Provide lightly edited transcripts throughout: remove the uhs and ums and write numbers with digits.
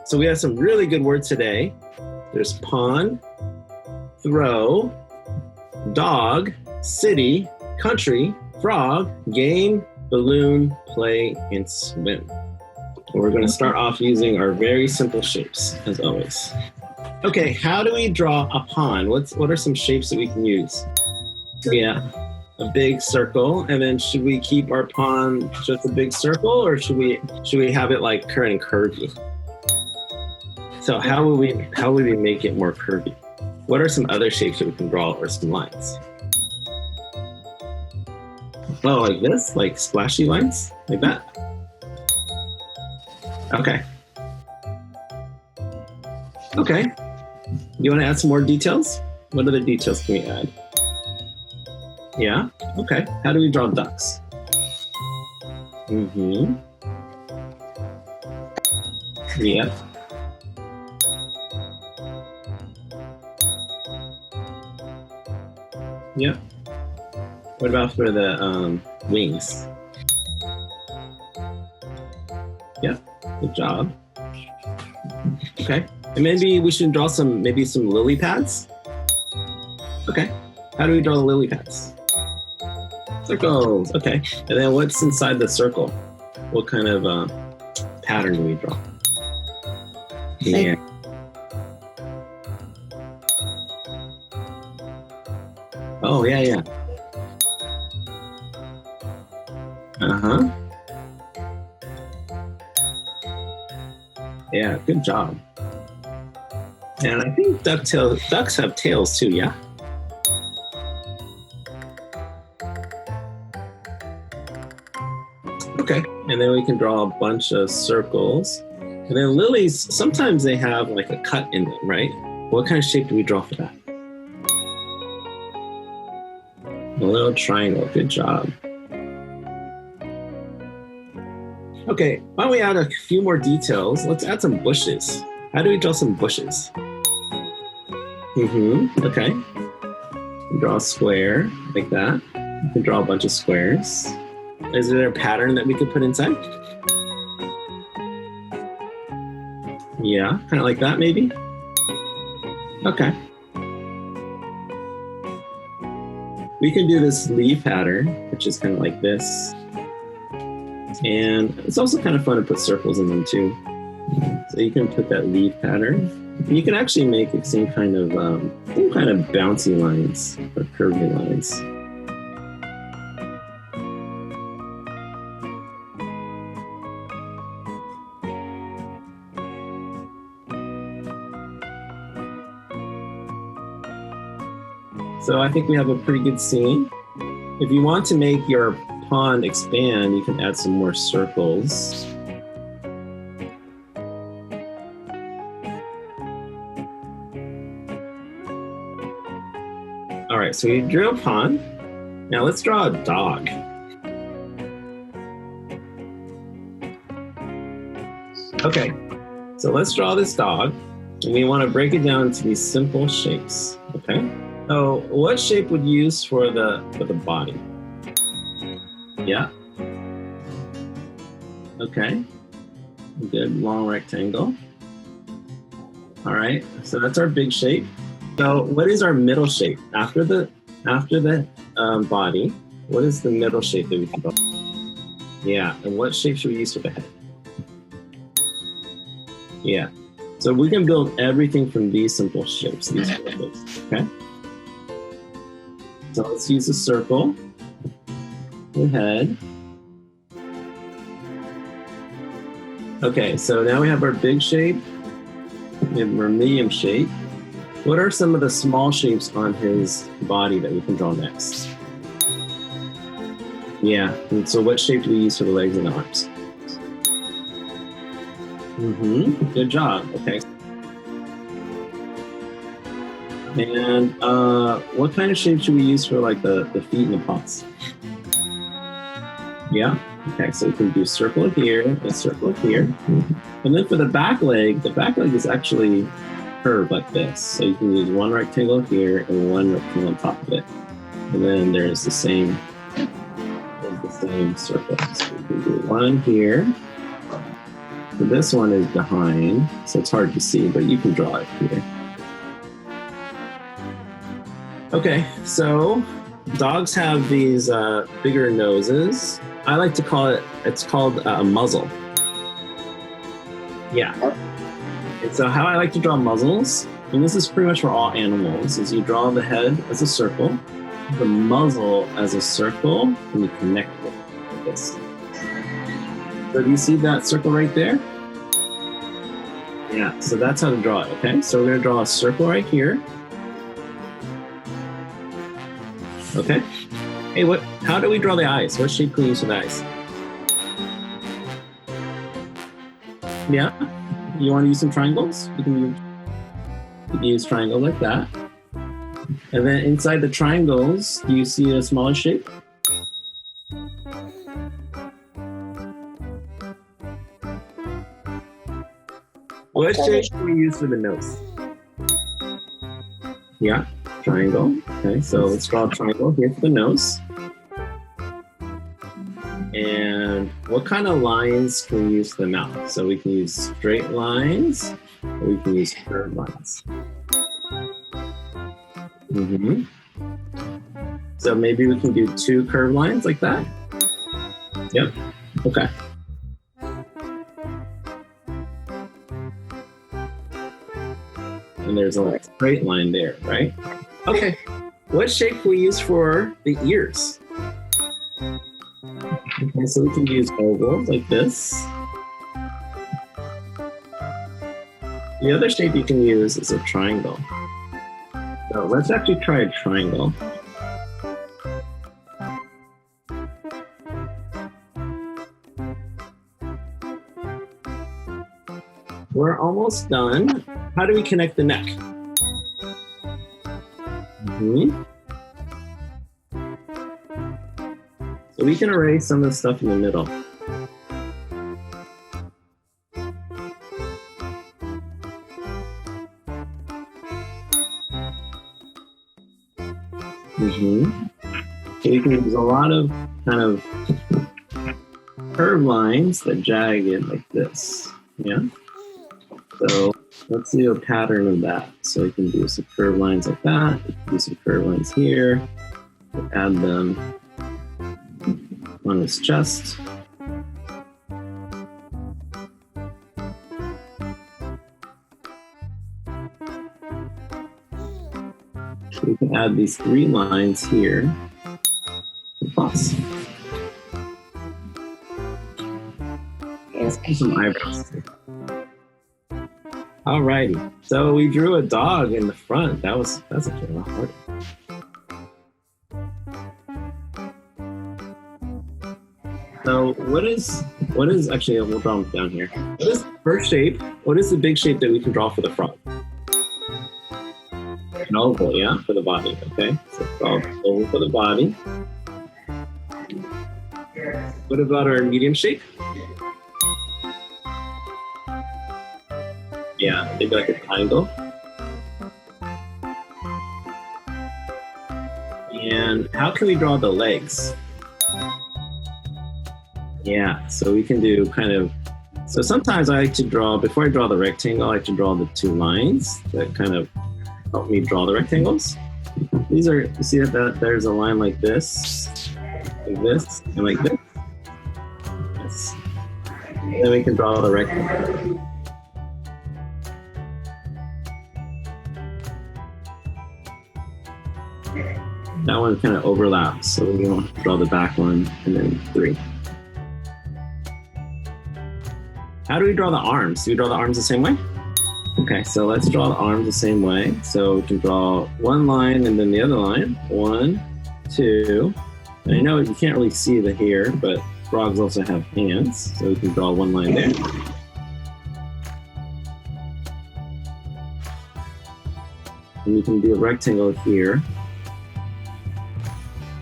So we have some really good words today. There's pond, throw, dog, city, country, frog, game, balloon, play, and swim. And we're going to start off using our very simple shapes, as always. Okay, how do we draw a pond? What are some shapes that we can use? Yeah, a big circle. And then should we keep our pond just a big circle, or should we have it like kind of curvy? So how would we make it more curvy? What are some other shapes that we can draw, or some lines? Oh, like this? Like splashy lines? Like that? Okay. Okay. You want to add some more details? What other details can we add? Yeah? Okay. How do we draw ducks? Mm-hmm. Yep. Yep. What about for the wings? Yep. Good job. Okay. And maybe we should draw some lily pads. Okay. How do we draw the lily pads? Circles. Okay. And then what's inside the circle? What kind of pattern do we draw? Yeah. Oh, yeah. Uh-huh. Yeah, good job. And I think ducks have tails too, yeah? Okay, and then we can draw a bunch of circles. And then lilies, sometimes they have like a cut in them, right? What kind of shape do we draw for that? A little triangle, good job. Okay, why don't we add a few more details? Let's add some bushes. How do we draw some bushes? Okay. Draw a square like that. You can draw a bunch of squares. Is there a pattern that we could put inside? Yeah, kind of like that maybe? Okay. We can do this leaf pattern, which is kind of like this. And it's also kind of fun to put circles in them too. So you can put that leaf pattern. You can actually make some kind of bouncy lines or curvy lines. So I think we have a pretty good scene. If you want to make your pond expand, you can add some more circles. All right, so we drew a pond. Now let's draw a dog. Okay, so let's draw this dog, and we want to break it down into these simple shapes, okay? So what shape would you use for the body? Yeah. Okay. Good, long rectangle. All right, so that's our big shape. So what is our middle shape? After the body, what is the middle shape that we can draw? Yeah, and what shape should we use for the head? Yeah, so we can build everything from these simple shapes, these four shapes, okay? So let's use a circle, the head. Okay, so now we have our big shape, we have our medium shape. What are some of the small shapes on his body that we can draw next? Yeah, and so what shape do we use for the legs and the arms? Good job, okay. And what kind of shape should we use for like the feet and the paws? Yeah, okay, so we can do circle here, a circle here. And then for the back leg is actually curved like this. So you can use one rectangle here and one rectangle on top of it. And then there's the same same circle. So we can do one here. So this one is behind, so it's hard to see, but you can draw it here. Okay, so dogs have these bigger noses. I like to call it, it's called a muzzle. Yeah. And so how I like to draw muzzles, and this is pretty much for all animals, is you draw the head as a circle, the muzzle as a circle, and you connect it like this. So do you see that circle right there? Yeah, so that's how to draw it, okay? So we're gonna draw a circle right here. Okay. Hey, how do we draw the eyes? What shape can we use for the eyes? Yeah? You want to use some triangles? You can use triangle like that. And then inside the triangles, do you see a smaller shape? What shape can we use for the nose? Yeah, triangle. Okay, so let's draw a triangle here for the nose. And what kind of lines can we use for the mouth? So we can use straight lines, or we can use curved lines. So maybe we can do 2 curved lines like that. Yep, okay. And there's a straight line there, right? Okay, what shape can we use for the ears? Okay, so we can use ovals like this. The other shape you can use is a triangle. So let's actually try a triangle. We're almost done. How do we connect the neck? So we can erase some of the stuff in the middle. So you can use a lot of kind of curved lines that jag in like this. Yeah. So let's do a pattern of that. So we can do some curved lines like that. We can do some curved lines here. We'll add them on his chest. So we can add these 3 lines here. Plus. Let's do some eyebrows. Alrighty, so we drew a dog in the front. That's actually a lot harder. So what is actually, we'll draw them down here. What is the first shape? What is the big shape that we can draw for the frog? An oval, yeah, for the body, okay? So draw an oval for the body. What about our medium shape? Yeah, maybe like a triangle. And how can we draw the legs? Yeah, so we can do kind of, so sometimes I like to draw, before I draw the rectangle, I like to draw the 2 lines that kind of help me draw the rectangles. These are, you see that there's a line like this, and like this. Yes. And then we can draw the rectangle. That one kind of overlaps, so we want to draw the back one and then 3. How do we draw the arms? Do we draw the arms the same way? Okay, so let's draw the arms the same way. So we can draw 1 line and then the other line. 1, 2. And I know you can't really see the hair, but frogs also have hands, so we can draw 1 line there. And we can do a rectangle here.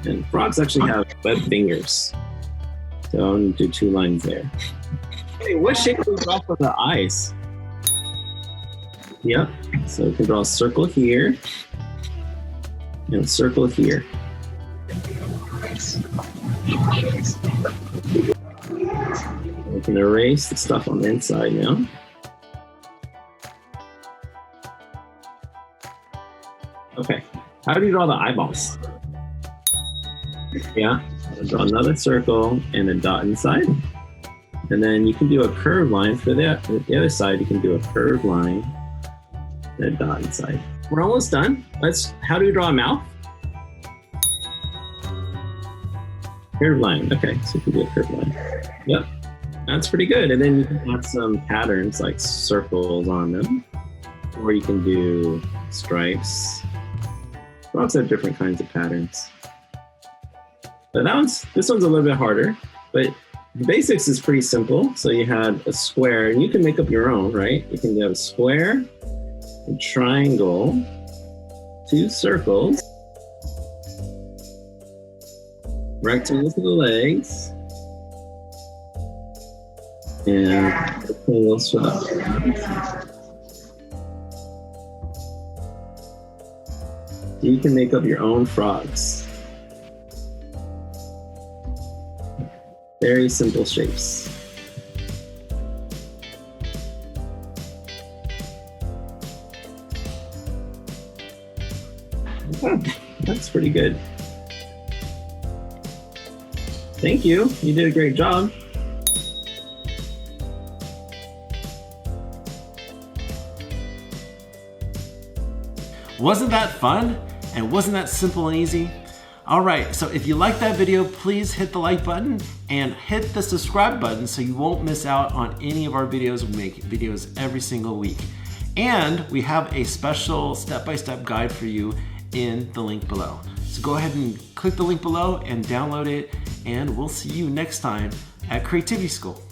And frogs actually have web fingers. So I'm going to do 2 lines there. Hey, what shape do we draw for the eyes? Yep, so we can draw a circle here and a circle here. We can erase the stuff on the inside now. Okay, how do you draw the eyeballs? Yeah, draw another circle and a dot inside. And then you can do a curved line for the other side. You can do a curved line and a dot inside. We're almost done. How do we draw a mouth? Curved line. Okay, so you can do a curved line. Yep, that's pretty good. And then you can have some patterns like circles on them, or you can do stripes. Frogs have different kinds of patterns. But this one's a little bit harder, but the basics is pretty simple. So you had a square, and you can make up your own, right? You can have a square, a triangle, 2 circles, rectangles for the legs, and rectangles for the arms. You can make up your own frogs. Very simple shapes. Okay, that's pretty good. Thank you. You did a great job. Wasn't that fun? And wasn't that simple and easy? All right, so if you like that video, please hit the like button and hit the subscribe button so you won't miss out on any of our videos. We make videos every single week. And we have a special step-by-step guide for you in the link below. So go ahead and click the link below and download it, and we'll see you next time at Creativity School.